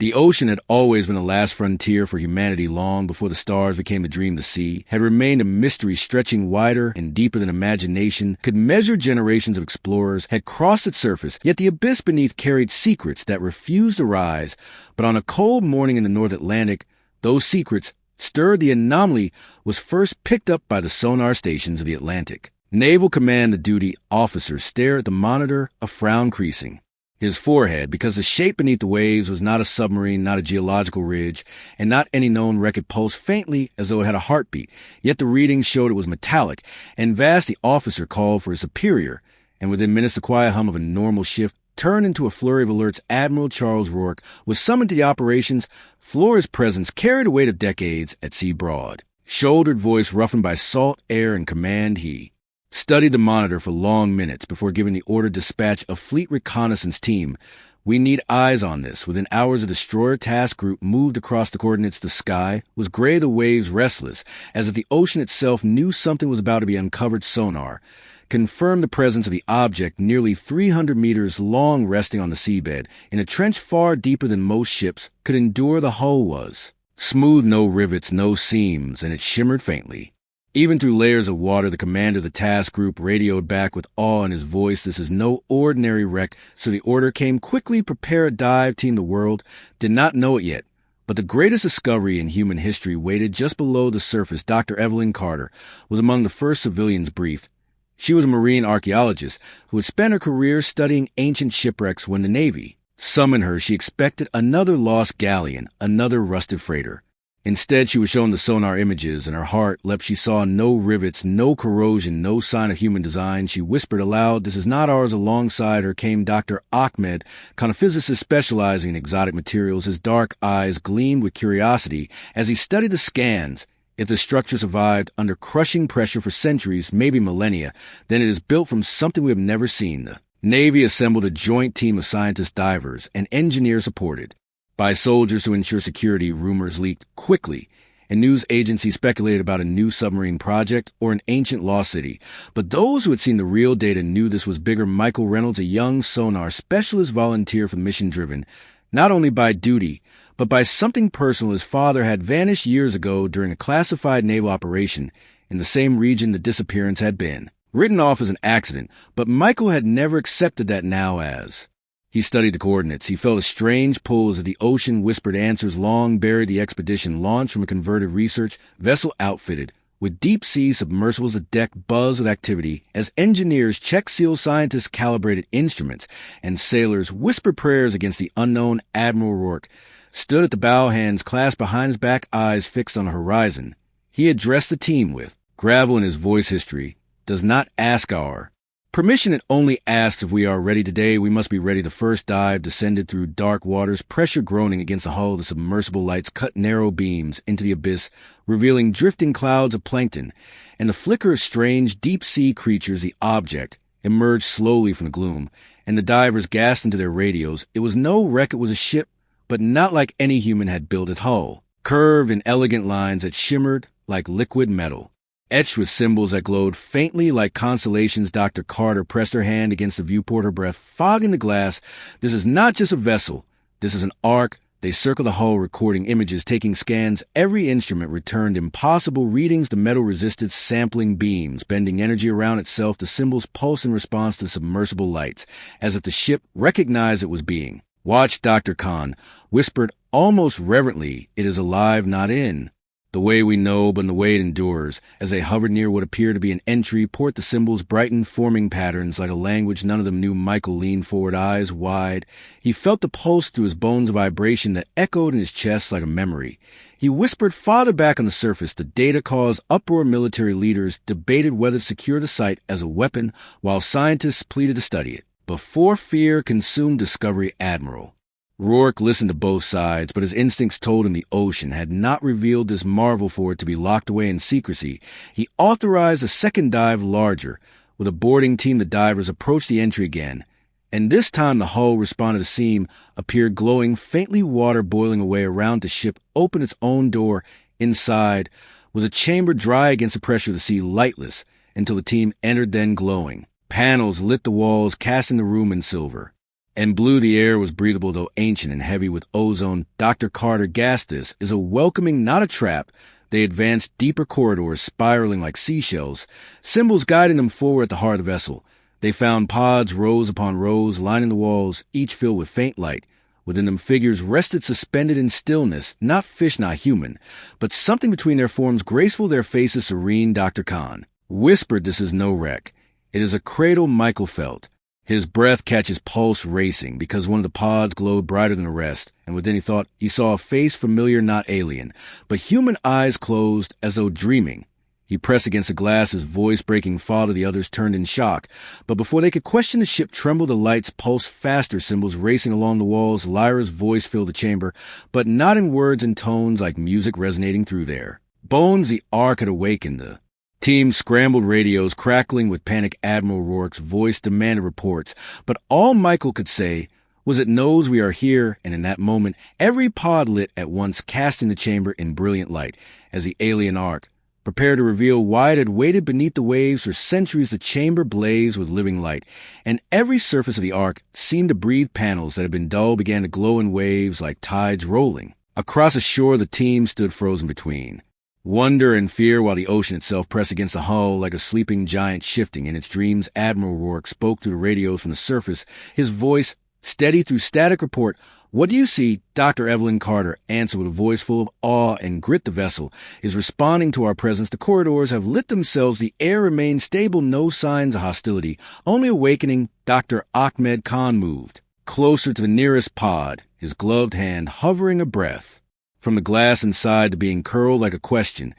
The ocean had always been the last frontier for humanity long before the stars became the dream to see, had remained a mystery stretching wider and deeper than imagination, could measure generations of explorers, had crossed its surface, yet the abyss beneath carried secrets that refused to rise. But on a cold morning in the North Atlantic, those secrets, stirred the anomaly, was first picked up by the sonar stations of the Atlantic. Naval Command duty officers stared at the monitor, a frown creasing his forehead, because the shape beneath the waves was not a submarine, not a geological ridge, and not any known wreck. It pulsed faintly as though it had a heartbeat, yet the readings showed it was metallic, and vast. The officer called for his superior, and within minutes the quiet hum of a normal shift turned into a flurry of alerts. Admiral Charles Rourke was summoned to the operations floor. His presence carried the weight of decades at sea broad. Shouldered voice roughened by salt air and command, he studied the monitor for long minutes before giving the order to dispatch a fleet reconnaissance team. We need eyes on this. Within hours, a destroyer task group moved across the coordinates. The sky was gray, the waves restless, as if the ocean itself knew something was about to be uncovered. Sonar confirmed the presence of the object nearly 300 meters long, resting on the seabed, in a trench far deeper than most ships could endure. The hull was smooth, no rivets, no seams, and it shimmered faintly. Even through layers of water, the commander of the task group radioed back with awe in his voice, "This is no ordinary wreck." So the order came quickly: prepare a dive team. The world did not know it yet, but the greatest discovery in human history waited just below the surface. Dr. Evelyn Carter was among the first civilians briefed. She was a marine archaeologist who had spent her career studying ancient shipwrecks. When the Navy summoned her, she expected another lost galleon, another rusted freighter. Instead, she was shown the sonar images, and her heart leapt. She saw no rivets, no corrosion, no sign of human design. She whispered aloud, "This is not ours." Alongside her came Dr. Ahmed, physicist specializing in exotic materials. His dark eyes gleamed with curiosity as he studied the scans. If the structure survived under crushing pressure for centuries, maybe millennia, then it is built from something we have never seen. The Navy assembled a joint team of scientists, divers, and engineers supported by soldiers to ensure security. Rumors leaked quickly, and news agencies speculated about a new submarine project or an ancient lost city. But those who had seen the real data knew this was bigger. Michael Reynolds, a young sonar specialist, volunteered for the mission, driven not only by duty, but by something personal. His father had vanished years ago during a classified naval operation in the same region the disappearance had been written off as an accident, but Michael had never accepted that. Now, as he studied the coordinates, he felt a strange pull as the ocean whispered answers long buried. The expedition launched from a converted research vessel outfitted with deep-sea submersibles. The deck buzzed with activity as engineers checked seals, scientists calibrated instruments, and sailors whispered prayers against the unknown. Admiral Rourke stood at the bow, hands clasped behind his back, eyes fixed on the horizon. He addressed the team with gravel in his voice. History does not ask our permission, it only asks if we are ready. Today we must be ready. The first dive descended through dark waters, pressure groaning against the hull. The submersible lights cut narrow beams into the abyss, revealing drifting clouds of plankton and the flicker of strange deep-sea creatures. The object emerged slowly from the gloom, and the divers gasped into their radios. It was no wreck, it was a ship, but not like any human had built its hull, curved in elegant lines that shimmered like liquid metal, etched with symbols that glowed faintly like constellations. Dr. Carter pressed her hand against the viewport, her breath fogging the glass. This is not just a vessel. This is an ark. They circled the hull, recording images, taking scans. Every instrument returned impossible readings. The metal resisted sampling beams, bending energy around itself. The symbols pulsed in response to submersible lights, as if the ship recognized it was being watched. Dr. Khan whispered almost reverently, "It is alive, not in the way we know, but in the way it endures." As they hovered near what appeared to be an entry port, the symbols brightened, forming patterns like a language none of them knew. Michael leaned forward, eyes wide. He felt the pulse through his bones, a vibration that echoed in his chest like a memory. He whispered farther back on the surface. The data caused uproar. Military leaders debated whether to secure the site as a weapon, while scientists pleaded to study it before fear consumed discovery. Admiral Rourke listened to both sides, but his instincts told him the ocean had not revealed this marvel for it to be locked away in secrecy. He authorized a second dive, larger. With a boarding team, the divers approached the entry again, and this time the hull responded. A seam appeared glowing faintly, water boiling away around. The ship opened its own door. Inside was a chamber dry against the pressure of the sea, lightless, until the team entered, then glowing. Panels lit the walls, casting the room in silver. And blue, the air was breathable though ancient and heavy with ozone. Dr. Carter gasped, "This is a welcoming, not a trap." They advanced deeper corridors, spiraling like seashells, symbols guiding them forward at the heart of the vessel. They found pods, rows upon rows, lining the walls, each filled with faint light. Within them figures rested suspended in stillness, not fish, not human, but something between their forms graceful, their faces serene. Dr. Khan whispered, "This is no wreck. It is a cradle." Michael felt his breath catch his pulse racing because one of the pods glowed brighter than the rest, and within he thought he saw a face familiar, not alien, but human, eyes closed as though dreaming. He pressed against the glass, his voice breaking. Father, the others turned in shock. But before they could question, the ship trembled, the lights pulsed faster, symbols racing along the walls. Lyra's voice filled the chamber, but not in words and tones, like music resonating through there. Bones, the Ark had awakened. The team scrambled radios, crackling with panic. Admiral Rourke's voice demanded reports, but all Michael could say was it knows we are here, and in that moment, every pod lit at once, casting the chamber in brilliant light, as the alien Ark prepared to reveal why it had waited beneath the waves for centuries. The chamber blazed with living light, and every surface of the Ark seemed to breathe. Panels that had been dull began to glow in waves like tides rolling. Across the shore, the team stood frozen between wonder and fear, while the ocean itself pressed against the hull like a sleeping giant shifting in its dreams. Admiral Rourke spoke through the radios from the surface, his voice steady through static report. "What do you see?" Dr. Evelyn Carter answered with a voice full of awe and grit. "The vessel is responding to our presence. The corridors have lit themselves. The air remains stable. No signs of hostility. Only awakening." Dr. Ahmed Khan moved closer to the nearest pod, his gloved hand hovering a breath. From the glass inside to being curled like a question,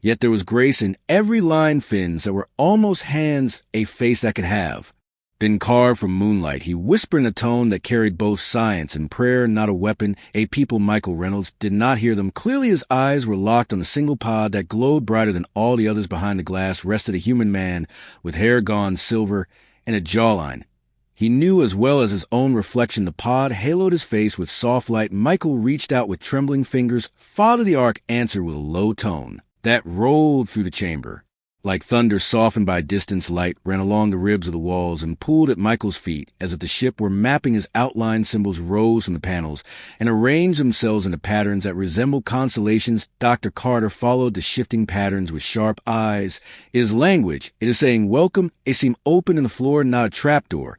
yet there was grace in every line. Fins that were almost hands, a face that could have been carved from moonlight. He whispered in a tone that carried both science and prayer. "Not a weapon, a people." Michael Reynolds did not hear them. Clearly his eyes were locked on a single pod that glowed brighter than all the others. Behind the glass rested a human man with hair gone silver and a jawline he knew as well as his own reflection. The pod haloed his face with soft light. Michael reached out with trembling fingers. Father, the Ark answered with a low tone that rolled through the chamber like thunder, softened by distance. Light ran along the ribs of the walls and pooled at Michael's feet, as if the ship were mapping his outline. Symbols rose from the panels and arranged themselves into patterns that resembled constellations. Dr. Carter followed the shifting patterns with sharp eyes. "It is language. It is saying welcome." It seemed open in the floor, not a trapdoor,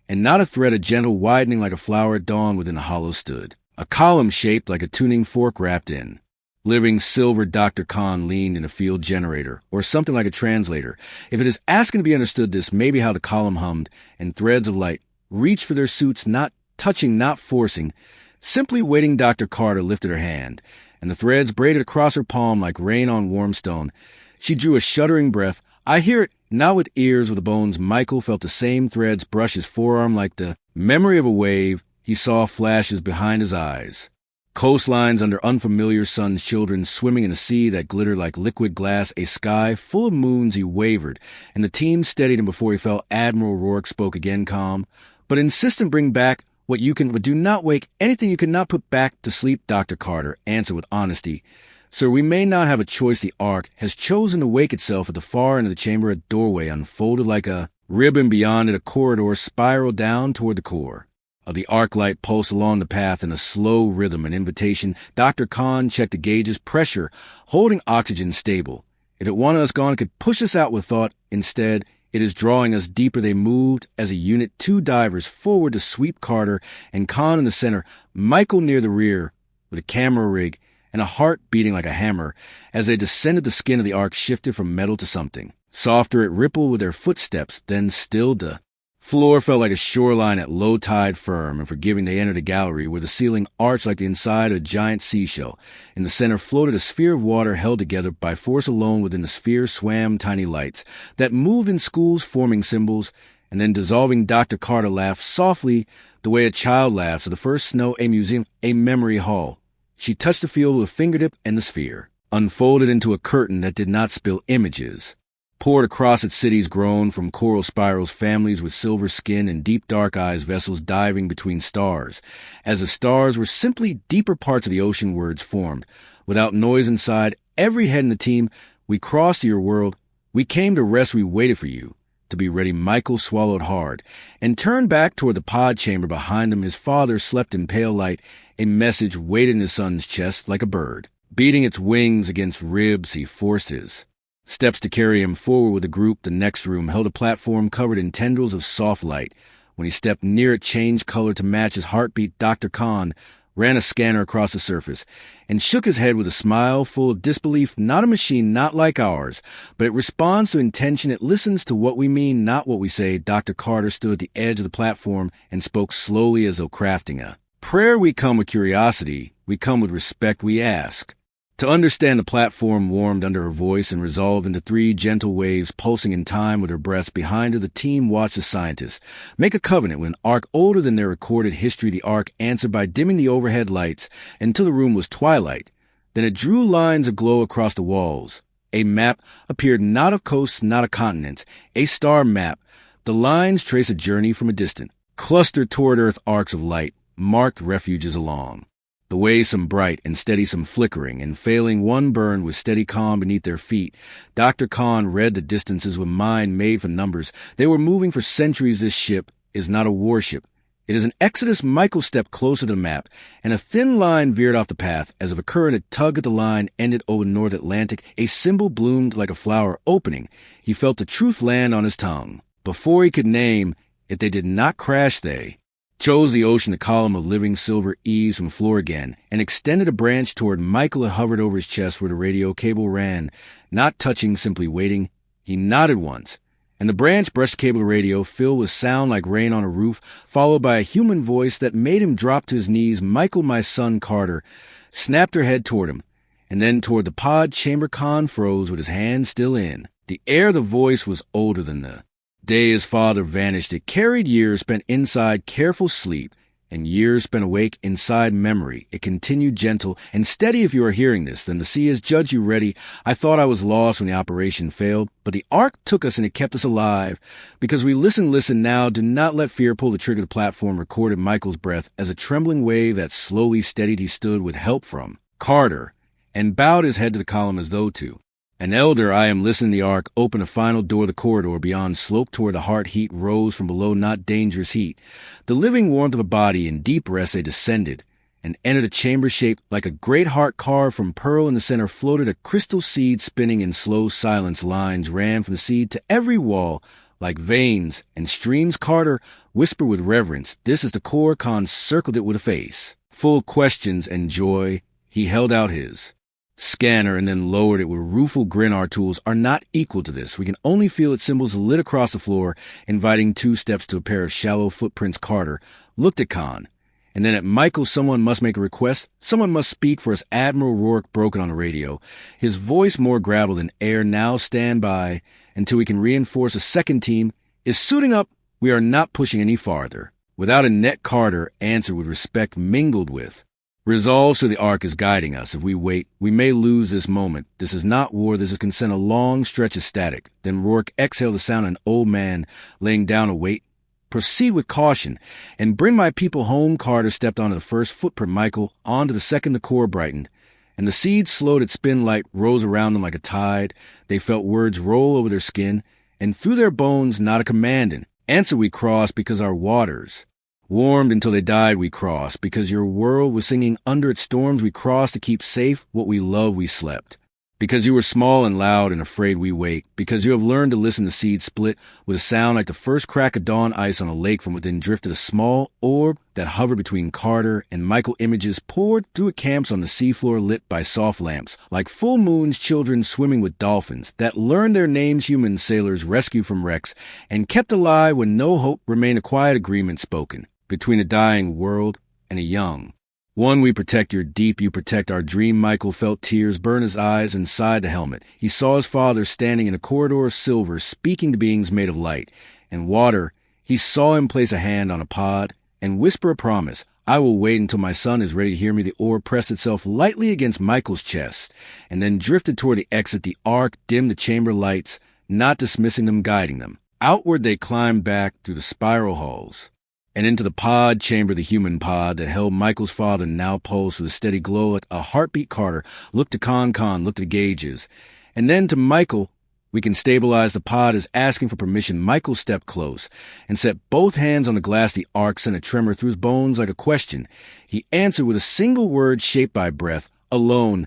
and not a thread. A gentle widening like a flower at dawn within the hollow stood a column shaped like a tuning fork wrapped in living silver. Dr. Khan leaned in a field generator, or something like a translator. If it is asking to be understood, this may be how the column hummed, and threads of light reached for their suits, not touching, not forcing, simply waiting. Dr. Carter lifted her hand, and the threads braided across her palm like rain on warm stone. She drew a shuddering breath. "I hear it." Not with ears, with the bones. Michael felt the same threads brush his forearm like the memory of a wave. He saw flashes behind his eyes. Coastlines under unfamiliar suns, children swimming in a sea that glittered like liquid glass, a sky full of moons. He wavered, and the team steadied him before he fell. Admiral Rourke spoke again, calm but insistent. "Bring back what you can, but do not wake anything you cannot put back to sleep." Dr. Carter answered with honesty. "Sir, we may not have a choice. The Ark has chosen to wake itself." At the far end of the chamber, a doorway unfolded like a ribbon. Beyond it, a corridor spiraled down toward the core of the Arc. Light pulsed along the path in a slow rhythm, an invitation. Dr. Khan checked the gauges, pressure holding oxygen stable. If it wanted us gone, it could push us out with thought. Instead, it is drawing us deeper. They moved as a unit, two divers forward to sweep. Carter and Khan in the center, Michael near the rear with a camera rig and a heart beating like a hammer. As they descended, the skin of the Ark shifted from metal to something softer. It rippled with their footsteps, then stilled. The floor felt like a shoreline at low tide, firm and forgiving. They entered a gallery where the ceiling arched like the inside of a giant seashell. In the center floated a sphere of water held together by force alone. Within the sphere swam tiny lights that moved in schools, forming symbols and then dissolving. Dr. Carter laughed softly, the way a child laughs at the first snow. A museum, a memory hall. She touched the field with a fingertip, and the sphere unfolded into a curtain that did not spill. Images poured across it. Cities grown from coral spirals, families with silver skin and deep dark eyes, vessels diving between stars. As the stars were simply deeper parts of the ocean, words formed without noise inside every head in the team. "We crossed to your world. We came to rest. We waited for you." To be ready, Michael swallowed hard and turned back toward the pod chamber behind him. His father slept in pale light. A message waited in his son's chest like a bird. Beating its wings against ribs, he forced his steps to carry him forward with the group. The next room held a platform covered in tendrils of soft light. When he stepped near it, changed color to match his heartbeat. Dr. Khan ran a scanner across the surface and shook his head with a smile full of disbelief. Not a machine, not like ours, but it responds to intention. It listens to what we mean, not what we say. Dr. Carter stood at the edge of the platform and spoke slowly as though crafting a prayer. We come with curiosity. We come with respect. We ask to understand. The platform warmed under her voice and resolved into 3 gentle waves pulsing in time with her breaths. Behind her, the team watched the scientists make a covenant with an arc older than their recorded history. The arc answered by dimming the overhead lights until the room was twilight. Then it drew lines of glow across the walls. A map appeared, not of coasts, not of continents, a star map. The lines traced a journey from a distant, clustered toward Earth arcs of light, marked refuges along the way, some bright and steady, some flickering and failing. One burned with steady calm beneath their feet. Dr. Khan read the distances with mind made for numbers. They were moving for centuries. This ship is not a warship. It is an exodus. Michael stepped closer to the map, and a thin line veered off the path. As if a current had tugged at the line, ended over the North Atlantic. A symbol bloomed like a flower opening. He felt the truth land on his tongue. Before he could name, if they did not crash, they chose the ocean. The column of living silver eased from the floor again and extended a branch toward Michael. It hovered over his chest where the radio cable ran, not touching, simply waiting. He nodded once, and the branch brushed the cable radio, filled with sound like rain on a roof, followed by a human voice that made him drop to his knees. Michael, my son. Carter snapped her head toward him, and then toward the pod chamber. Khan froze with his hand still in the air. The voice was older than the day his father vanished. It carried years spent inside careful sleep and years spent awake inside memory. It continued, gentle and steady. If you are hearing this, then the sea has judged you. Ready. I thought I was lost when the operation failed, but the ark took us and it kept us alive. Because we listen now. Do not let fear pull the trigger. The platform recorded Michael's breath as a trembling wave that slowly steadied. He stood with help from Carter and bowed his head to the column as though to an elder. I am listening. The ark opened a final door. The corridor beyond sloped toward the heart. Heat rose from below, not dangerous heat. The living warmth of a body. In deep rest they descended and entered a chamber shaped like a great heart carved from pearl. In the center floated a crystal seed spinning in slow silence. Lines ran from the seed to every wall like veins and streams. Carter whispered with reverence, this is the core. Khan circled it with a face full of questions and joy. He held out his scanner and then lowered it with a rueful grin. Our tools are not equal to this. We can only feel its symbols lit across the floor, inviting 2 steps to a pair of shallow footprints. Carter looked at Khan and then at Michael. Someone must make a request. Someone must speak for us. Admiral Rourke broke it on the radio, his voice more gravel than air. Now stand by until we can reinforce. A second team is suiting up. We are not pushing any farther. Without a net, Carter answered with respect mingled with resolve. So the ark is guiding us. If we wait, we may lose this moment. This is not war. This is consent. A long stretch of static. Then Rourke exhaled the sound of an old man laying down a weight. Proceed with caution and bring my people home. Carter stepped onto the first footprint. Michael onto the second. The core brightened, and the seeds slowed its spin. Light rose around them like a tide. They felt words roll over their skin and through their bones. Not a command. An answer. We crossed because our waters warmed until they died. We crossed because your world was singing under its storms. We crossed to keep safe what we love. We slept because you were small and loud and afraid. We wake because you have learned to listen. The seed split with a sound like the first crack of dawn. Ice on a lake. From within drifted a small orb that hovered between Carter and Michael. Images poured through camps on the seafloor, lit by soft lamps like full moons. Children swimming with dolphins that learned their names. Human sailors rescued from wrecks and kept alive when no hope remained. A quiet agreement spoken between a dying world and a young one. We protect your deep, you protect our dream. Michael felt tears burn his eyes inside the helmet. He saw his father standing in a corridor of silver, speaking to beings made of light and water. He saw him place a hand on a pod and whisper a promise. I will wait until my son is ready to hear me. The orb pressed itself lightly against Michael's chest and then drifted toward the exit. The ark dimmed the chamber lights, not dismissing them, guiding them. Outward they climbed back through the spiral halls and into the pod chamber. The human pod that held Michael's father now pulsed with a steady glow like a heartbeat. Carter looked to Khan looked at the gauges, and then to Michael, We can stabilize the pod. As asking for permission, Michael stepped close and set both hands on the glass. The Ark sent a tremor through his bones like a question. He answered with a single word shaped by breath, alone.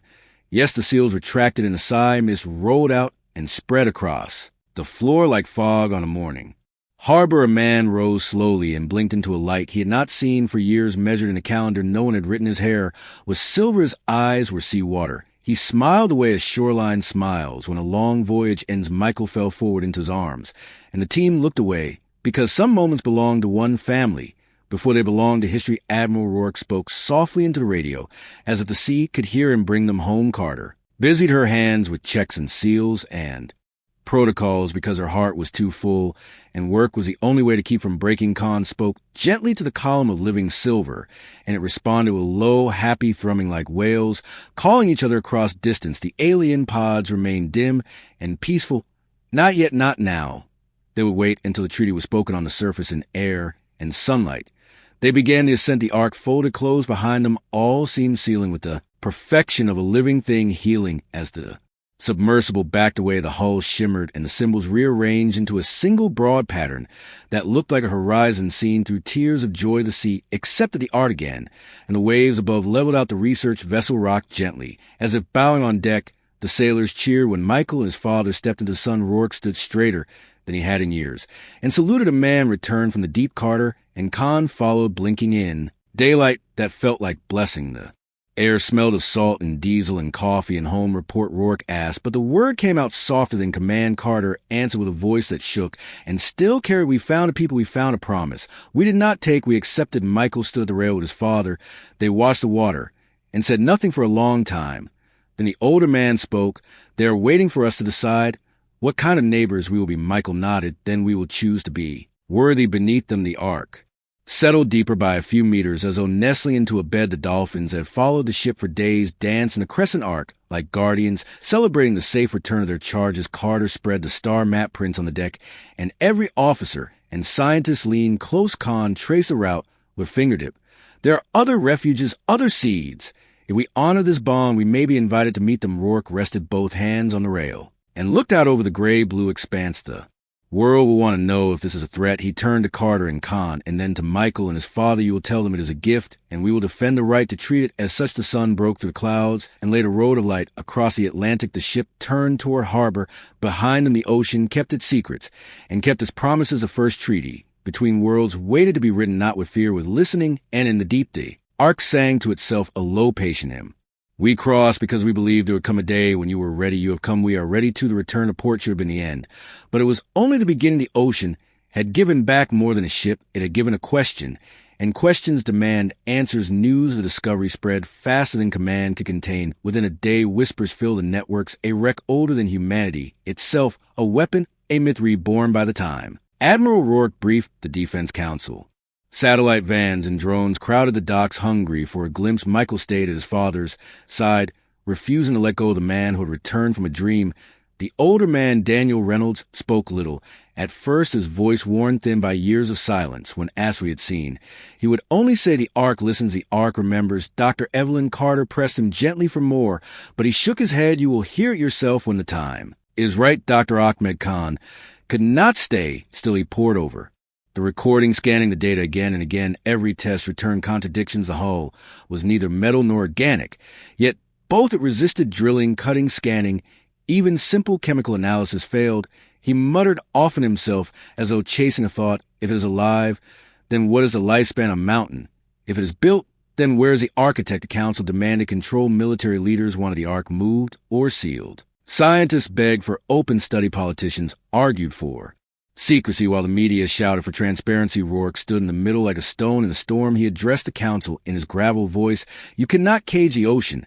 Yes, the seals retracted in a sigh. Mist rolled out and spread across the floor like fog on a morning. Harbor, a man rose slowly and blinked into a light he had not seen for years. Measured in a calendar no one had written. His hair was silver, his eyes were sea water. He smiled the way a shoreline smiles when a long voyage ends. Michael fell forward into his arms, and the team looked away, because some moments belong to one family before they belong to history. Admiral Rourke spoke softly into the radio, as if the sea could hear and bring them home. Carter busied her hands with checks and seals and protocols because her heart was too full, and work was the only way to keep from breaking. Khan spoke gently to the column of living silver, and it responded with a low, happy thrumming like whales, calling each other across distance. The alien pods remained dim and peaceful. Not yet, not now. They would wait until the treaty was spoken on the surface in air and sunlight. They began the ascent. The Ark folded closed behind them. All seemed sealing with the perfection of a living thing healing. As the submersible backed away, the hull shimmered, and the symbols rearranged into a single broad pattern that looked like a horizon seen through tears of joy. The sea accepted the art again, and the waves above leveled out. The research vessel rocked gently, as if bowing on deck. The sailors cheered when Michael and his father stepped into the sun. Rourke stood straighter than he had in years, and saluted a man returned from the deep. Carter and Khan followed, blinking in daylight that felt like blessing. The air smelled of salt and diesel and coffee and home report. Rourke asked, but the word came out softer than command. Carter answered with a voice that shook and still carried, we found a people, we found a promise. We did not take, we accepted. Michael stood at the rail with his father. They watched the water and said nothing for a long time. Then the older man spoke. They are waiting for us to decide what kind of neighbors we will be. Michael nodded. Then we will choose to be worthy. Beneath them the Ark settled deeper by a few meters, as though nestling into a bed. The dolphins had followed the ship for days, danced in a crescent arc like guardians, celebrating the safe return of their charges. Carter spread the star map prints on the deck, and every officer and scientist leaned close. Khan traced the route with fingertip. There are other refuges, other seeds. If we honor this bond, we may be invited to meet them. Rourke rested both hands on the rail and looked out over the gray-blue expanse. The world will want to know if this is a threat. He turned to Carter and Khan, and then to Michael and his father. You will tell them it is a gift, and we will defend the right to treat it as such. The sun broke through the clouds and laid a road of light across the Atlantic. The ship turned toward harbor. Behind them the ocean kept its secrets and kept its promises. The first treaty between worlds waited to be written, not with fear, with listening. And in the deep, the Ark sang to itself a low, patient hymn. We crossed because we believed there would come a day when you were ready. You have come. We are ready to. The return to port should have been the end. But it was only the beginning. The ocean had given back more than a ship. It had given a question, and questions demand answers. News of the discovery spread faster than command could contain. Within a day, whispers filled the networks. A wreck older than humanity itself, a weapon, a myth reborn by the time. Admiral Rourke briefed the Defense Council. Satellite vans and drones crowded the docks, hungry for a glimpse. Michael stayed at his father's side, refusing to let go of the man who had returned from a dream. The older man, Daniel Reynolds, spoke little. At first, his voice worn thin by years of silence. When asked what he had seen, he would only say, the Ark listens, the Ark remembers. Dr. Evelyn Carter pressed him gently for more, but he shook his head. You will hear it yourself when the time is right. Dr. Ahmed Khan could not stay. Still he pored over the recording, scanning the data again and again. Every test returned contradictions. The hull was neither metal nor organic, yet both it resisted drilling, cutting, scanning. Even simple chemical analysis failed. He muttered often himself, as though chasing a thought. If it is alive, then what is the lifespan of a mountain? If it is built, then where is the architect? The council demanded control. Military leaders wanted the Ark moved or sealed. Scientists begged for open study. Politicians argued for secrecy, while the media shouted for transparency. Rourke stood in the middle like a stone in a storm. He addressed the council in his gravel voice. You cannot cage the ocean,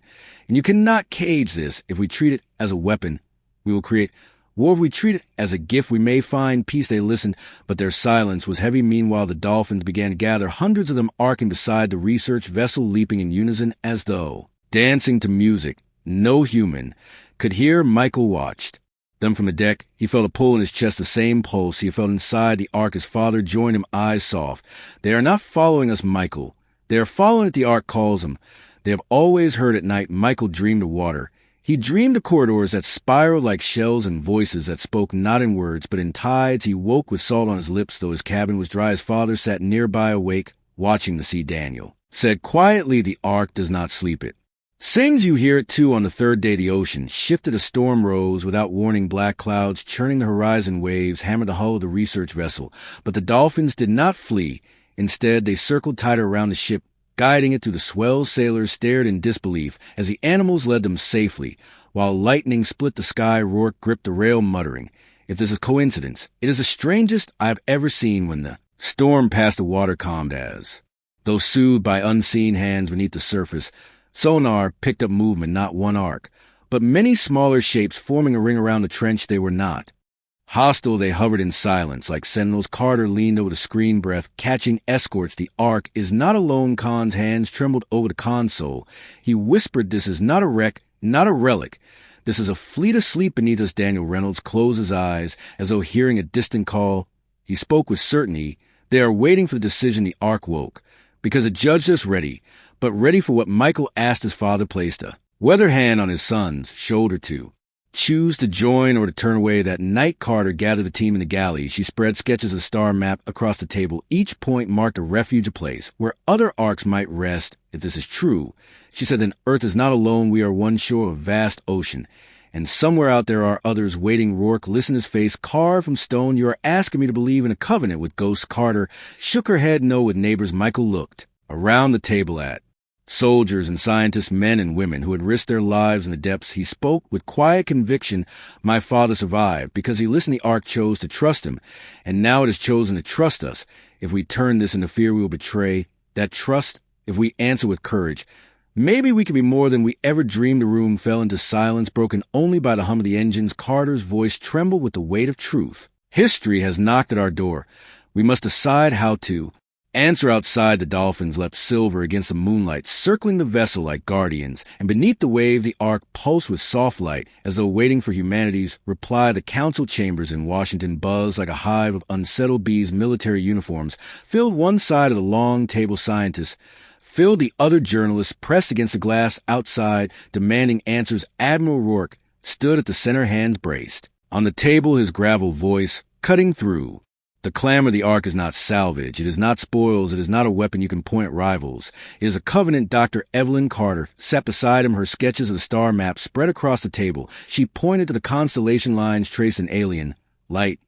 and you cannot cage this. If we treat it as a weapon, we will create war. If we treat it as a gift, we may find peace. They listened, but their silence was heavy. Meanwhile, the dolphins began to gather, hundreds of them arcing beside the research vessel, leaping in unison as though dancing to music no human could hear. Michael watched them from the deck. He felt a pull in his chest, the same pulse he felt inside the Ark. His father joined him, eyes soft. They are not following us, Michael. They are following it. The Ark calls them. They have always heard at night. Michael dreamed of water. He dreamed of corridors that spiraled like shells and voices that spoke not in words but in tides. He woke with salt on his lips, though his cabin was dry. His father sat nearby awake, watching to see Daniel. Said quietly, the Ark does not sleep it. Sings you hear it too on the third day the ocean. Shifted a storm rose, without warning black clouds, churning the horizon waves, hammered the hull of the research vessel. But the dolphins did not flee. Instead, they circled tighter around the ship, guiding it through the swell. Sailors stared in disbelief as the animals led them safely. While lightning split the sky, Rourke gripped the rail, muttering, "If this is coincidence, it is the strangest I have ever seen." When the storm passed, the water calmed as, though soothed by unseen hands beneath the surface, sonar picked up movement, not one arc, but many smaller shapes forming a ring around the trench. They were not hostile. They hovered in silence, like sentinels. Carter leaned over the screen, breath catching escorts. The Ark is not alone. Khan's hands trembled over the console. He whispered, "This is not a wreck, not a relic. This is a fleet asleep beneath us." Daniel Reynolds closed his eyes, as though hearing a distant call. He spoke with certainty. "They are waiting for the decision." The Ark woke, because it judged us ready, but ready for what Michael asked. His father placed a weather hand on his son's shoulder to choose to join or to turn away. That night, Carter gathered the team in the galley. She spread sketches of star map across the table. Each point marked a refuge, a place where other arcs might rest. If this is true, she said, then Earth is not alone. We are one shore of a vast ocean, and somewhere out there are others waiting. Rourke listened, his face carved from stone. "You are asking me to believe in a covenant with ghosts?" Carter shook her head. "No." With neighbors, Michael looked around the table at soldiers and scientists, men and women who had risked their lives in the depths. He spoke with quiet conviction. "My father survived because he listened. The Ark chose to trust him, and now it has chosen to trust us. If we turn this into fear, we will betray that trust. If we answer with courage, maybe we can be more than we ever dreamed." The room fell into silence, broken only by the hum of the engines. Carter's voice trembled with the weight of truth. "History has knocked at our door. We must decide how to answer." Outside, the dolphins leapt silver against the moonlight, circling the vessel like guardians, and beneath the wave the Ark pulsed with soft light, as though waiting for humanity's reply. The council chambers in Washington buzzed like a hive of unsettled bees. Military uniforms filled one side of the long table. Scientists filled the other. Journalists pressed against the glass outside, demanding answers. Admiral Rourke stood at the center, hands braced on the table, his gravel voice cutting through the clamor. The Ark is not salvage. It is not spoils. It is not a weapon you can point at rivals. It is a covenant. Dr. Evelyn Carter sat beside him, her sketches of the star map spread across the table. She pointed to the constellation lines traced in alien light.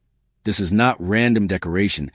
"This is not random decoration.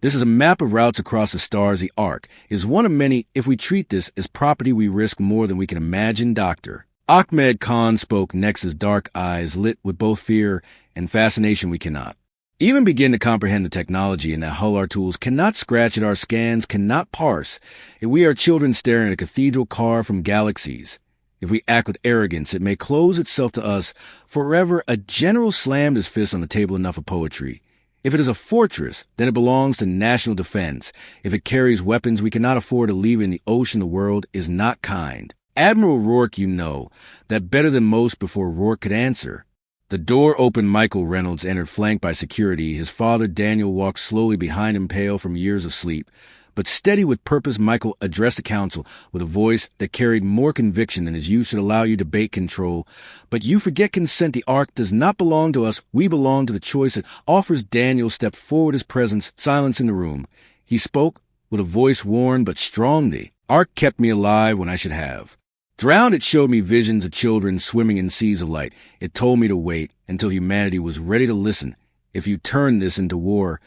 This is a map of routes across the stars. The Ark is one of many. If we treat this as property, we risk more than we can imagine." Dr. Ahmed Khan spoke next, his dark eyes lit with both fear and fascination. "We cannot even begin to comprehend the technology in that hull. Our tools cannot scratch it. Our scans cannot parse it. We are children staring at a cathedral carved from galaxies. If we act with arrogance, it may close itself to us forever." A general slammed his fist on the table. "Enough of poetry. If it is a fortress, then it belongs to national defense. If it carries weapons, we cannot afford to leave it in the ocean. The world is not kind." "Admiral Rourke, you know that better than most." Before Rourke could answer, the door opened. Michael Reynolds entered, flanked by security. His father, Daniel, walked slowly behind him, pale from years of sleep, but steady with purpose. Michael addressed the council with a voice that carried more conviction than his youth should allow. "You debate control, but you forget consent. The Ark does not belong to us. We belong to the choice it offers." Daniel stepped forward, his presence silencing the room. He spoke with a voice worn but strong. "The Ark kept me alive when I should have drowned. It showed me visions of children swimming in seas of light. It told me to wait until humanity was ready to listen. If you turn this into war,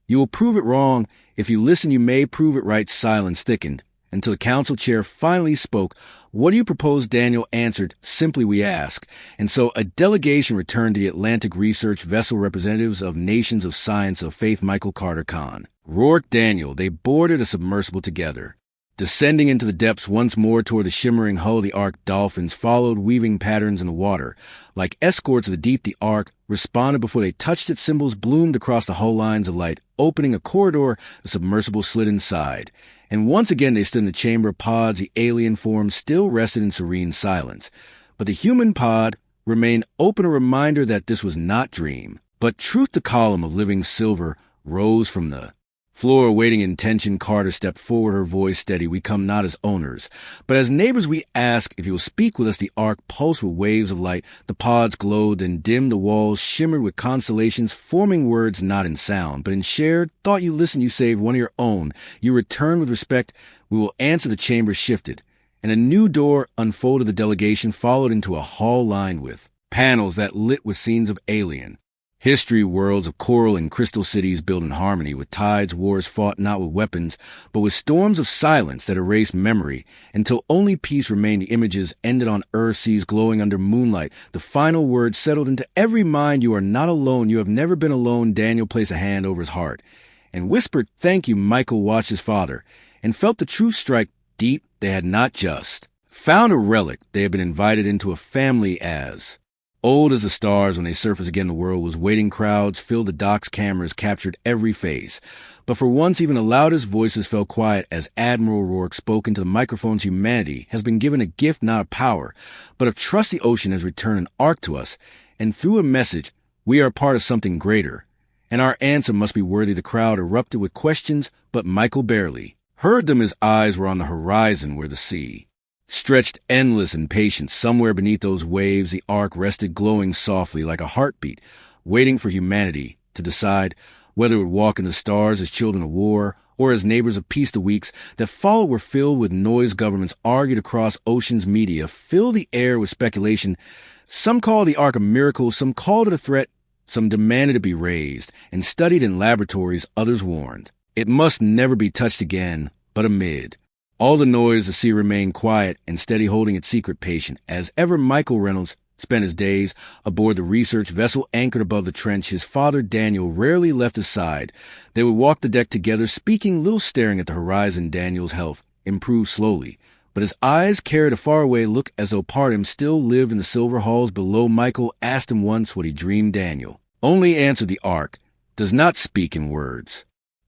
you will prove it wrong. If you listen, you may prove it right." Silence thickened until the council chair finally spoke. "What do you propose?" Daniel answered, "Simply, we ask." And so a delegation returned to the Atlantic research vessel, representatives of nations of science, of faith. Michael, Carter, Khan, Rourke, Daniel. They boarded a submersible together, descending into the depths once more toward the shimmering hull of the Ark. Dolphins followed, weaving patterns in the water. Like escorts of the deep, the Ark responded before they touched it. Symbols bloomed across the hull lines of light. Opening a corridor, the submersible slid inside. And once again they stood in the chamber of pods. The alien forms still rested in serene silence. But the human pod remained open, a reminder that this was not dream, but truth. The column of living silver rose from the Floor waiting in tension, Carter stepped forward, her voice steady. We come not as owners, but as neighbors. We ask if you will speak with us. The ark pulsed with waves of light. The pods glowed, then dimmed. The walls shimmered with constellations, forming words not in sound, but in shared thought. You listened, you saved one of your own. You returned with respect. We will answer. The chamber shifted, and a new door unfolded. The delegation followed into a hall lined with panels that lit with scenes of alien history, worlds of coral and crystal cities built in harmony with tides, wars fought not with weapons, but with storms of silence that erased memory, until only peace remained. The images ended on earth, seas glowing under moonlight. The final words settled into every mind. You are not alone. You have never been alone. Daniel placed a hand over his heart and whispered, thank you. Michael watched his father and felt the truth strike deep. They had not just found a relic. They had been invited into a family as old as the stars. When they surfaced again, the world was waiting. Crowds filled the docks, cameras captured every face. But for once, even the loudest voices fell quiet as Admiral Rourke spoke into the microphones. Humanity has been given a gift, not of power, but of trust. The ocean has returned an ark to us, and through a message, we are part of something greater, and our answer must be worthy. The crowd erupted with questions, but Michael barely heard them. His eyes were on the horizon where the sea stretched endless and patient. Somewhere beneath those waves, the ark rested, glowing softly like a heartbeat, waiting for humanity to decide whether it would walk in the stars as children of war or as neighbors of peace. The weeks that followed were filled with noise. Governments argued across oceans. Media filled the air with speculation. Some called the ark a miracle, some called it a threat, some demanded it be raised and studied in laboratories. Others warned it must never be touched again. But amid all the noise, the sea remained quiet and steady, holding its secret patient. As ever, Michael Reynolds spent his days aboard the research vessel anchored above the trench. His father, Daniel, rarely left his side. They would walk the deck together, speaking little, staring at the horizon. Daniel's health improved slowly, but his eyes carried a faraway look, as though part of him still lived in the silver halls below. Michael asked him once what he dreamed. Daniel only answered, the ark does not speak in words.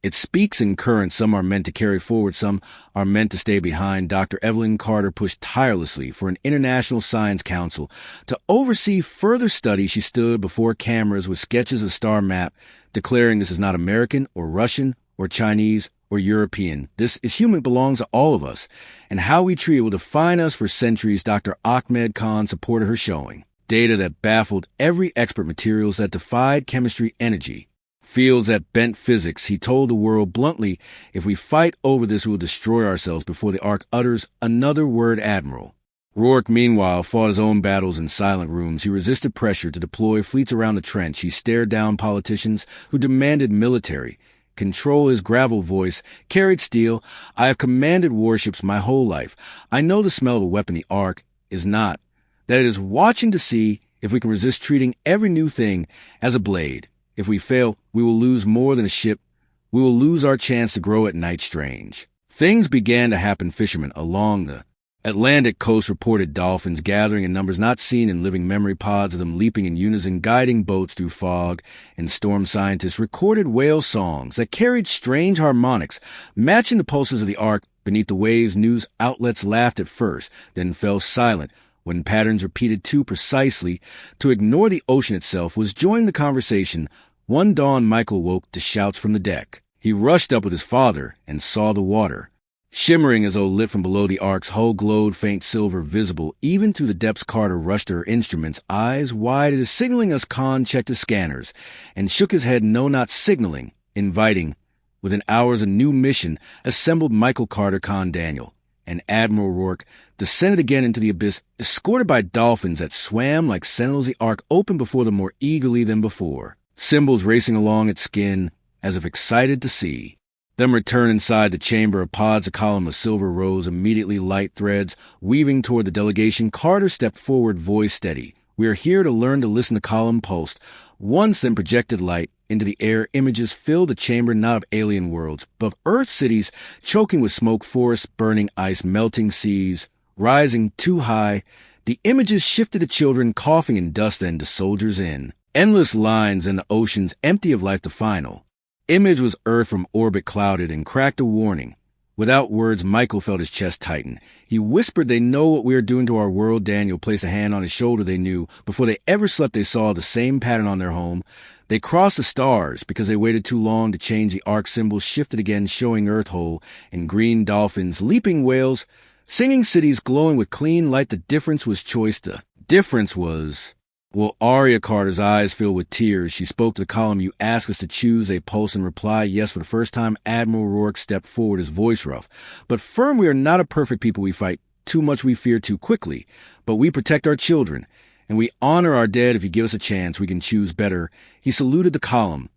It speaks in currents. Some are meant to carry forward, some are meant to stay behind. Dr. Evelyn Carter pushed tirelessly for an international science council to oversee further study. She stood before cameras with sketches of star map, declaring this is not American or Russian or Chinese or European. This is human, belongs to all of us, and how we treat it will define us for centuries. Dr. Ahmed Khan supported her, showing data that baffled every expert, materials that defied chemistry, energy fields that bent physics. He told the world bluntly, if we fight over this, we will destroy ourselves before the ark utters another word. Admiral Rourke, meanwhile, fought his own battles in silent rooms. He resisted pressure to deploy fleets around the trench. He stared down politicians who demanded military control. His gravel voice carried steel. I have commanded warships my whole life. I know the smell of a weapon. The ark is not. That it is watching to see if we can resist treating every new thing as a blade. If we fail, we will lose more than a ship. We will lose our chance to grow at night. Strange things began to happen. Fishermen along the Atlantic coast reported dolphins gathering in numbers not seen in living memory, pods of them leaping in unison, guiding boats through fog and storm. Scientists recorded whale songs that carried strange harmonics, matching the pulses of the ark beneath the waves. News outlets laughed at first, then fell silent when patterns repeated too precisely to ignore the ocean itself. Was joining the conversation. One dawn, Michael woke to shouts from the deck. He rushed up with his father and saw the water shimmering as though lit from below. The ark's hull glowed, faint silver visible even through the depths. Carter rushed to her instruments, eyes wide. It is signaling us. Khan checked his scanners and shook his head. No, not signaling, inviting. Within hours, a new mission assembled. Michael, Carter, Khan, Daniel, and Admiral Rourke descended again into the abyss, escorted by dolphins that swam like sentinels. The ark opened before them more eagerly than before, symbols racing along its skin as if excited to see them return. Inside the chamber of pods, a column of silver rose, immediately light threads weaving toward the delegation. Carter stepped forward, voice steady. We are here to learn to listen. The column pulsed once, then projected light into the air. Images filled the chamber, not of alien worlds, but of Earth cities choking with smoke, forests burning, ice melting, seas rising too high. The images shifted to children coughing in dust, then to soldiers in endless lines, and the oceans empty of life. The final image was Earth from orbit, clouded and cracked, a warning. Without words, Michael felt his chest tighten. He whispered, "They know what we are doing to our world." Daniel placed a hand on his shoulder. They knew. Before they ever slept, they saw the same pattern on their home. They crossed the stars because they waited too long to change the arc symbol, shifted again, showing Earth whole, and green dolphins, leaping whales, singing cities glowing with clean light. The difference was choice. The difference was... Well, Arya Carter's eyes filled with tears. She spoke to the column. "You ask us to choose a pulse," and reply, "Yes." For the first time, Admiral Rourke stepped forward, his voice rough but firm. "We are not a perfect people. We fight too much. We fear too quickly. But we protect our children, and we honor our dead. If you give us a chance, we can choose better." He saluted the column,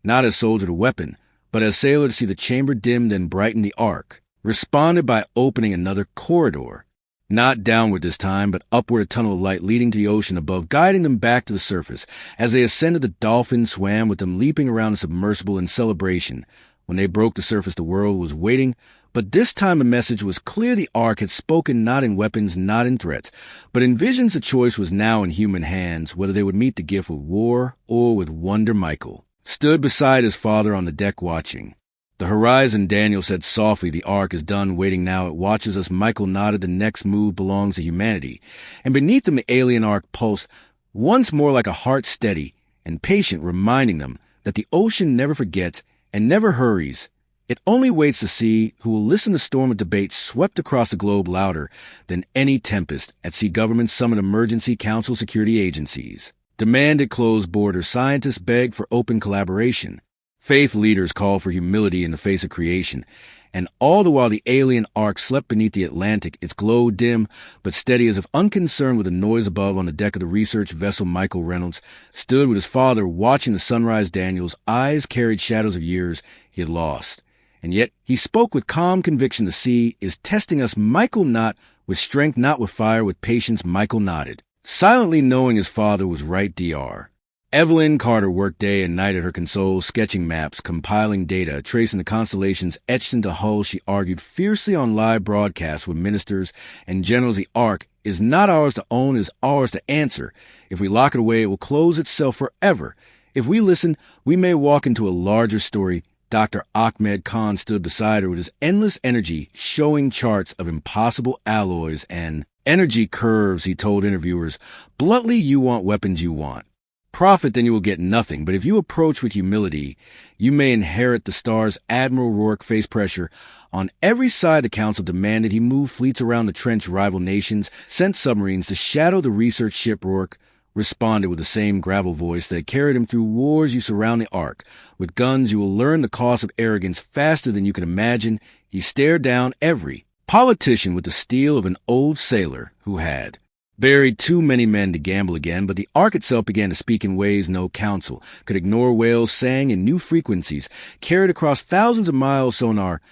not as soldier to weapon, but as sailor to see the chamber dimmed and brighten. The arc responded by opening another corridor. Not downward this time, but upward, a tunnel of light leading to the ocean above, guiding them back to the surface. As they ascended, the dolphins swam with them, leaping around the submersible in celebration. When they broke the surface, the world was waiting, but this time the message was clear. The Ark had spoken, not in weapons, not in threats, but in visions. The choice was now in human hands, whether they would meet the gift with war or with wonder. Michael stood beside his father on the deck watching the horizon. Daniel said softly, "The Ark is done waiting now. It watches us." Michael nodded. "The next move belongs to humanity." And beneath them, the alien Ark pulsed once more like a heart, steady and patient, reminding them that the ocean never forgets and never hurries. It only waits to see who will listen. The storm of debate swept across the globe, louder than any tempest. At sea, governments summoned emergency council, security agencies demanded closed borders. Scientists begged for open collaboration. Faith leaders called for humility in the face of creation. And all the while, the alien Ark slept beneath the Atlantic, its glow dim but steady, as if unconcerned with the noise above. On the deck of the research vessel, Michael Reynolds stood with his father, watching the sunrise. Daniel's eyes carried shadows of years he had lost. And yet he spoke with calm conviction. "The sea is testing us." Michael, not with strength, not with fire, with patience. Michael nodded, silently knowing his father was right. Dr. Evelyn Carter worked day and night at her console, sketching maps, compiling data, tracing the constellations etched into hull. She argued fiercely on live broadcasts with ministers and generals. "The Ark is not ours to own, it is ours to answer. If we lock it away, it will close itself forever. If we listen, we may walk into a larger story." Dr. Ahmed Khan stood beside her with his endless energy, showing charts of impossible alloys and energy curves. He told interviewers, "Bluntly, you want weapons, you want profit, then you will get nothing. But if you approach with humility, you may inherit the stars." Admiral Rourke faced pressure on every side. The council demanded he move fleets around the trench. Rival nations sent submarines to shadow the research ship. Rourke responded with the same gravel voice that carried him through wars. "You surround the Ark with guns, you will learn the cost of arrogance faster than you can imagine." He stared down every politician with the steel of an old sailor who had buried too many men to gamble again. But the Ark itself began to speak in ways no council could ignore. Whales sang in new frequencies, carried across thousands of miles. Sonar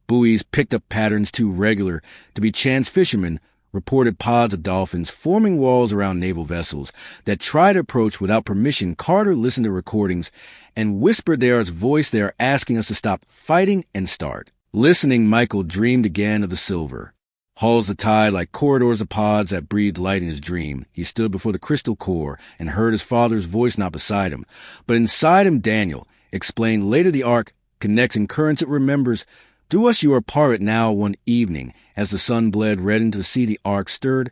buoys picked up patterns too regular to be chance. Fishermen reported pods of dolphins forming walls around naval vessels that tried to approach without permission. Carter listened to recordings and whispered, "There's voice. They are asking us to stop fighting and start listening." Michael dreamed again of the silver hulls of tide like corridors of pods that breathed light. In his dream, he stood before the crystal core and heard his father's voice, not beside him, but inside him. Daniel explained later, "The Ark connects in currents. It remembers. Through us you are part of it." Now, one evening, as the sun bled red into the sea, the Ark stirred.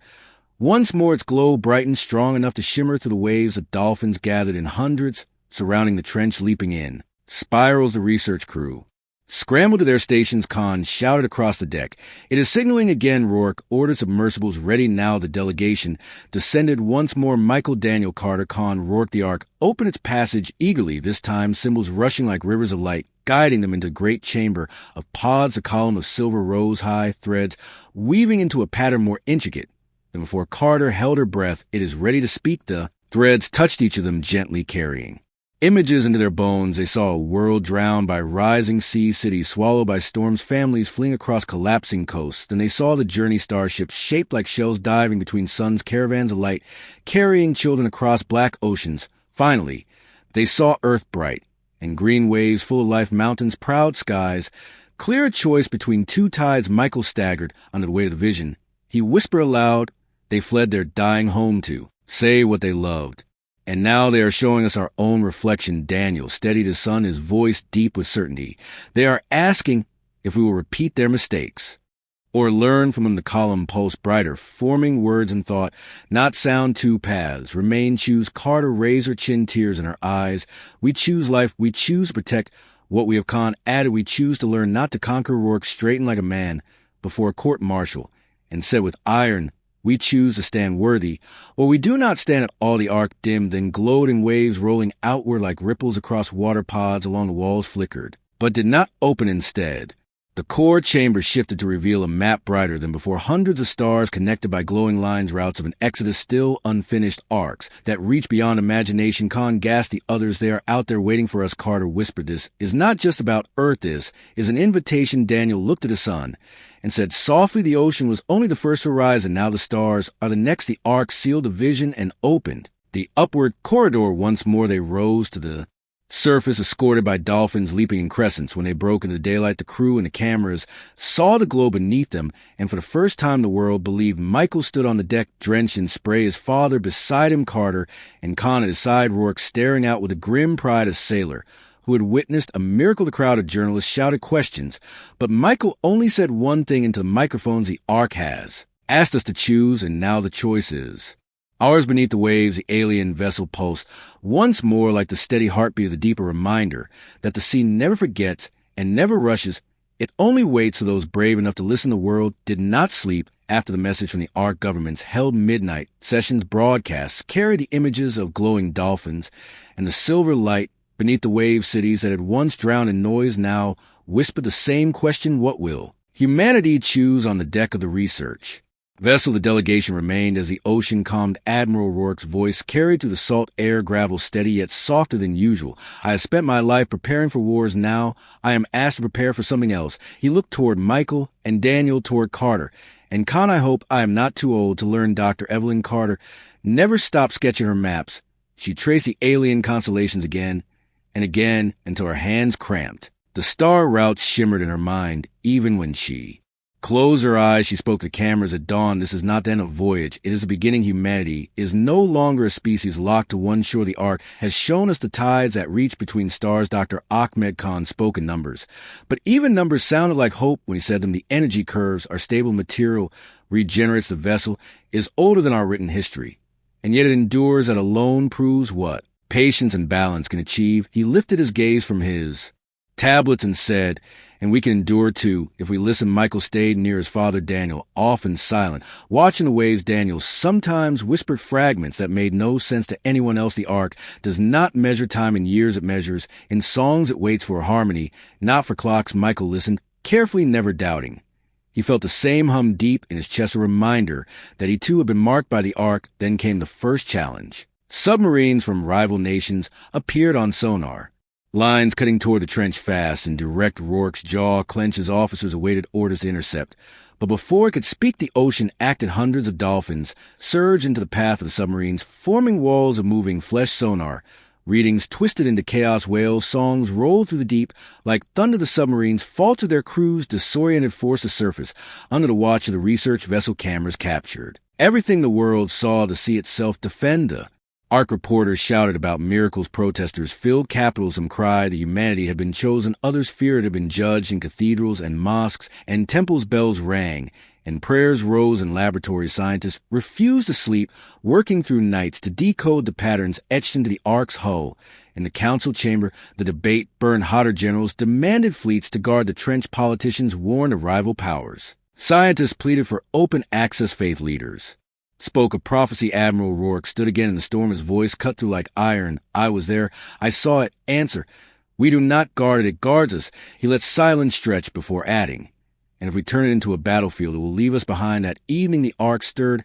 Once more its glow brightened, strong enough to shimmer through the waves. The dolphins gathered in hundreds, surrounding the trench, leaping in spirals. The research crew scrambled to their stations. Khan shouted across the deck, "It is signaling again." Rourke ordered submersibles ready. Now the delegation descended once more. Michael, Daniel, Carter, Khan, Rourke. The Ark opened its passage eagerly, this time symbols rushing like rivers of light, guiding them into a great chamber of pods. A column of silver rose high, threads weaving into a pattern more intricate than before. Carter held her breath. "It is ready to speak." The threads touched each of them, gently carrying images into their bones. They saw a world drowned by rising seas, cities swallowed by storms, families fleeing across collapsing coasts. Then they saw the journey starships shaped like shells diving between suns, caravans of light carrying children across black oceans. Finally, they saw Earth bright and green waves full of life, mountains, proud skies. Clear a choice between two tides. Michael staggered under the weight of the vision. He whispered aloud, "They fled their dying home to say what they loved. And now they are showing us our own reflection." Daniel steadied his son, his voice deep with certainty. "They are asking if we will repeat their mistakes, or learn from them. The column pulsed brighter, forming words and thought, not sound two paths. Remain, choose. Carter, razor chin, tears in her eyes. We choose life. We choose to protect what we have added. We choose to learn not to conquer. Rourke straightened like a man before a court-martial and said with iron, we choose to stand worthy, or we do not stand at all. The arc dimmed, then glowed in waves rolling outward like ripples across water pods along the walls flickered, but did not open instead. The core chamber shifted to reveal a map brighter than before, hundreds of stars connected by glowing lines, routes of an exodus, still unfinished arcs that reach beyond imagination. Khan gasped the others, they are out there waiting for us. Carter whispered, this is not just about Earth, this is an invitation. Daniel looked at the sun and said softly, the ocean was only the first horizon, now the stars are the next. The arc sealed the vision and opened the upward corridor. Once more they rose to the surface, escorted by dolphins leaping in crescents. When they broke into daylight, the crew and the cameras saw the glow beneath them, and for the first time the world believed. Michael stood on the deck, drenched in spray, his father beside him, Carter, and Khan at his side, Rourke staring out with the grim pride of a sailor who had witnessed a miracle. The crowd of journalists shouted questions, but Michael only said one thing into the microphones. The Ark has asked us to choose, and now the choice is ours. Beneath the waves, the alien vessel pulsed once more like the steady heartbeat of the deep, a reminder that the sea never forgets and never rushes. It only waits for those brave enough to listen. The world did not sleep after the message from the Ark governments held midnight sessions. Broadcasts carried the images of glowing dolphins and the silver light beneath the wave. Cities that had once drowned in noise now whispered the same question, what will humanity choose? On the deck of the research vessel, the delegation remained as the ocean calmed. Admiral Rourke's voice carried through the salt air, gravel steady yet softer than usual. I have spent my life preparing for wars. Now I am asked to prepare for something else. He looked toward Michael and Daniel, toward Carter and Khan. I hope I am not too old to learn. Dr. Evelyn Carter never stopped sketching her maps. She traced the alien constellations again and again until her hands cramped. The star routes shimmered in her mind. Even when she closed her eyes, she spoke to cameras at dawn. This is not the end of voyage. It is the beginning. Humanity is no longer a species locked to one shore. The Ark has shown us the tides that reach between stars. Dr. Ahmed Khan spoke in numbers, but even numbers sounded like hope when he said them. The energy curves are stable. Material regenerates. The vessel is older than our written history, and yet it endures. That alone proves what patience and balance can achieve. He lifted his gaze from his tablets and said, and we can endure too if we listen. Michael stayed near his father Daniel, often silent, watching the waves. Daniel sometimes whispered fragments that made no sense to anyone else. The Ark does not measure time in years, it measures in songs. It waits for harmony, not for clocks. Michael listened carefully, never doubting. He felt the same hum deep in his chest, a reminder that he too had been marked by the Ark. Then came the first challenge. Submarines from rival nations appeared on sonar, lines cutting toward the trench fast and direct. Rourke's jaw clenched as officers awaited orders to intercept. But before it could speak, the ocean acted. Hundreds of dolphins surged into the path of the submarines, forming walls of moving flesh. Sonar readings twisted into chaos. Whale songs rolled through the deep like thunder. The submarines faltered, their crews disoriented, forced to surface under the watch of the research vessel. Cameras captured everything the world saw. The sea itself defend the Ark. Reporters shouted about miracles. Protesters filled capitals. Some cried that humanity had been chosen. Others feared it had been judged. In cathedrals and mosques and temples bells rang, and prayers rose in laboratories. Scientists refused to sleep, working through nights to decode the patterns etched into the Ark's hull. In the council chamber, the debate burned hotter. Generals demanded fleets to guard the trench. Politicians warned of rival powers. Scientists pleaded for open access. Faith leaders spoke of prophecy. Admiral Rourke stood again in the storm, his voice cut through like iron. I was there. I saw it. Answer. We do not guard it. It guards us. He let silence stretch before adding, and if we turn it into a battlefield, it will leave us behind. That evening the Ark stirred.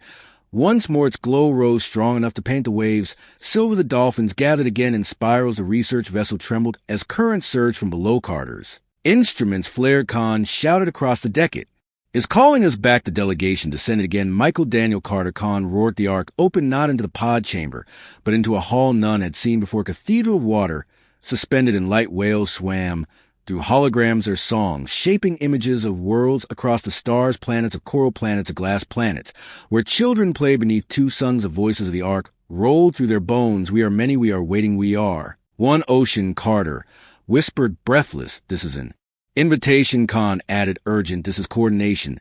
Once more its glow rose strong enough to paint the waves silver. The dolphins gathered again in spirals. The research vessel trembled as currents surged from below. Carter's instruments flared. Khan shouted across the deck, it is calling us back. The delegation descended again. Michael, Daniel, Carter, Khan roared. The Ark opened not into the pod chamber, but into a hall none had seen before. A cathedral of water suspended in light. Whales swam through holograms their songs, shaping images of worlds across the stars, planets of coral planets, of glass planets, where children play beneath two suns. The voices of the Ark rolled through their bones. We are many, we are waiting, we are one ocean. Carter whispered breathless, this is an Invitation, Khan added, urgent. This is coordination.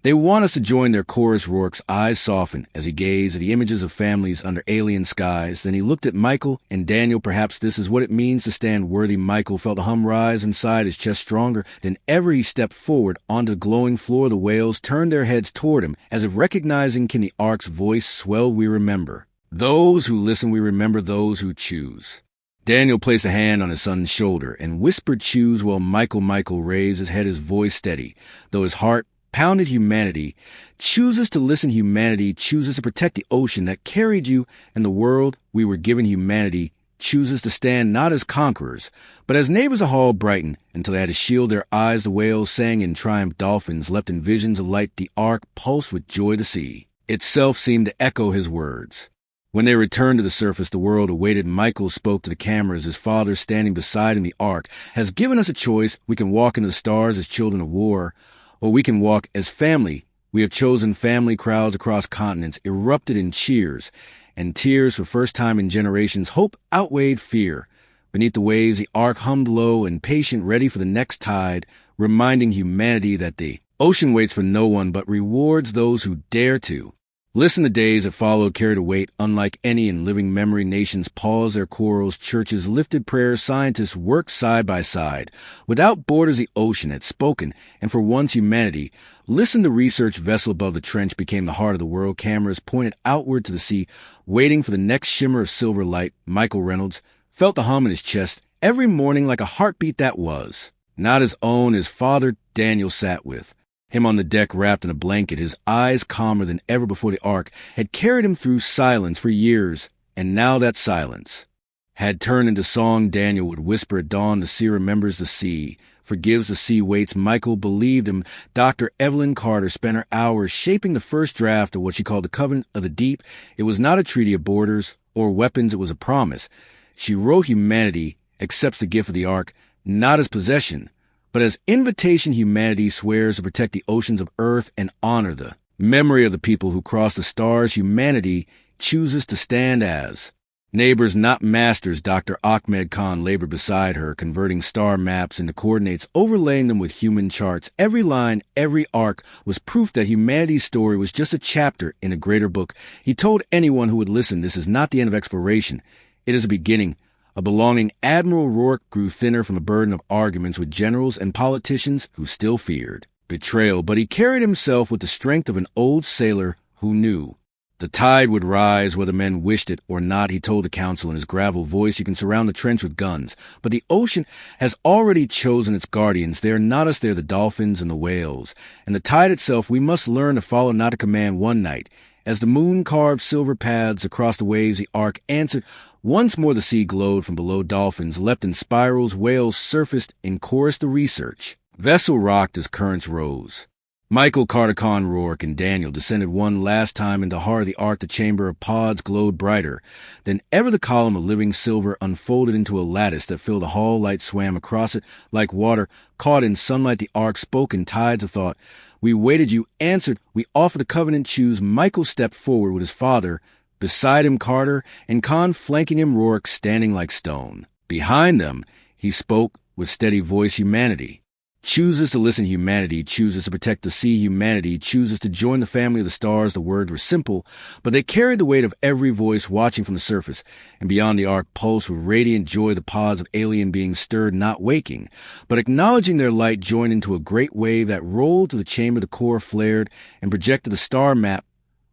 They want us to join their chorus. Rourke's eyes softened as he gazed at the images of families under alien skies. Then he looked at Michael and Daniel. Perhaps this is what it means to stand worthy. Michael felt a hum rise inside, his chest stronger than ever. He stepped forward onto the glowing floor. The whales turned their heads toward him, as if recognizing Kenny Ark's voice swelled. We remember. Those who listen, we remember those who choose. Daniel placed a hand on his son's shoulder and whispered, choose, while Michael raised his head, his voice steady, though his heart pounded. Humanity chooses to listen. Humanity chooses to protect the ocean that carried you and the world we were given. Humanity chooses to stand not as conquerors, but as neighbors. A hall brightened until they had to shield their eyes. The whales sang in triumph. Dolphins leapt in visions of light. The ark pulsed with joy. The sea itself seemed to echo his words. When they returned to the surface, the world awaited. Michael spoke to the cameras, his father standing beside him. The ark has given us a choice. We can walk into the stars as children of war, or we can walk as family. We have chosen family. Crowds across continents erupted in cheers and tears. For first time in generations, hope outweighed fear. Beneath the waves, the ark hummed low and patient, ready for the next tide, reminding humanity that the ocean waits for no one but rewards those who dare to. Listen, the days that followed carried a weight unlike any in living memory. Nations paused their quarrels, churches lifted prayers, scientists worked side by side. Without borders, the ocean had spoken, and for once humanity listened. The research vessel above the trench became the heart of the world. Cameras pointed outward to the sea, waiting for the next shimmer of silver light. Michael Reynolds felt the hum in his chest every morning, like a heartbeat that was not his own. His father, Daniel, sat with him on the deck, wrapped in a blanket, his eyes calmer than ever before. The ark had carried him through silence for years, and now that silence had turned into song. Daniel would whisper at dawn, the sea remembers, the sea forgives, the sea waits. Michael believed him. Dr. Evelyn Carter spent her hours shaping the first draft of what she called the Covenant of the Deep. It was not a treaty of borders or weapons, it was a promise. She wrote, humanity accepts the gift of the ark, not as possession, but as invitation. Humanity swears to protect the oceans of earth and honor the memory of the people who crossed the stars. Humanity chooses to stand as neighbors, not masters. Dr. Ahmed Khan labored beside her, converting star maps into coordinates, overlaying them with human charts. Every line, every arc was proof that humanity's story was just a chapter in a greater book. He told anyone who would listen, this is not the end of exploration. It is a beginning. A belonging. Admiral Rourke grew thinner from a burden of arguments with generals and politicians who still feared betrayal, but he carried himself with the strength of an old sailor who knew the tide would rise whether men wished it or not. He told the council in his gravel voice, you can surround the trench with guns, but the ocean has already chosen its guardians. They are not us, they are the dolphins and the whales. And the tide itself, we must learn to follow, not to command. One night, as the moon carved silver paths across the waves, the ark answered. Once more the sea glowed from below. Dolphins leapt in spirals. Whales surfaced in chorus. The research vessel rocked as currents rose. Michael, Carter, Khan, Rourke, and Daniel descended one last time into the heart of the ark. The chamber of pods glowed brighter than ever. The column of living silver unfolded into a lattice that filled the hall. Light swam across it like water caught in sunlight. The ark spoke in tides of thought. We waited, you answered. We offer the covenant, choose. Michael stepped forward with his father. Beside him, Carter, and Khan flanking him, Rourke standing like stone. Behind them, he spoke with steady voice, humanity chooses to listen. Humanity chooses to protect the sea. Humanity chooses to join the family of the stars. The words were simple, but they carried the weight of every voice watching from the surface. And beyond, the ark pulsed with radiant joy. The pods of alien beings stirred, not waking, but acknowledging their light, joined into a great wave that rolled to the chamber. The core flared and projected the star map.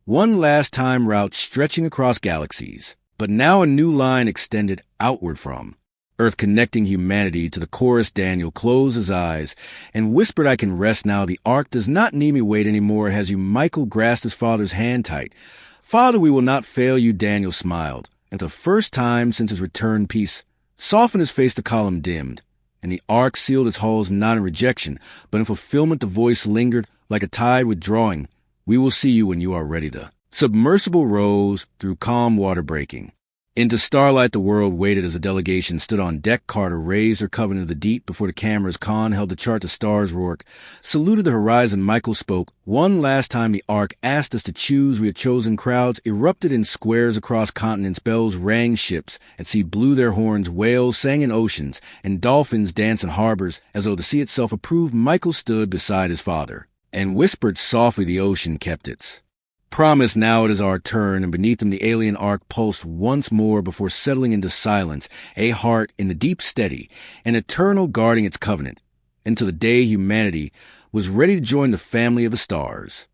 One last time, route stretching across galaxies, but now a new line extended outward from Earth, connecting humanity to the chorus. Daniel closed his eyes and whispered, I can rest now. The ark does not need me wait anymore. As you, Michael grasped his father's hand tight. Father, we will not fail you. Daniel smiled, and the first time since his return, peace softened his face. The column dimmed, and the ark sealed its hulls, not in rejection, but in fulfillment. The voice lingered like a tide withdrawing. We will see you when you are ready. The submersible rose through calm water breaking Into starlight the world waited as a delegation stood on deck. Carter raised her covenant of the deep before the cameras. Khan held the chart to stars. Rourke saluted the horizon. Michael spoke. One last time the Ark asked us to choose. We had chosen. Crowds erupted in squares across continents. Bells rang. Ships at sea blew their horns. Whales sang in oceans, and dolphins danced in harbors as though the sea itself approved. Michael stood beside his father and whispered softly. The ocean kept its promise. Now it is our turn, and beneath them the alien ark pulsed once more before settling into silence, a heart in the deep steady, an eternal guarding its covenant, until the day humanity was ready to join the family of the stars.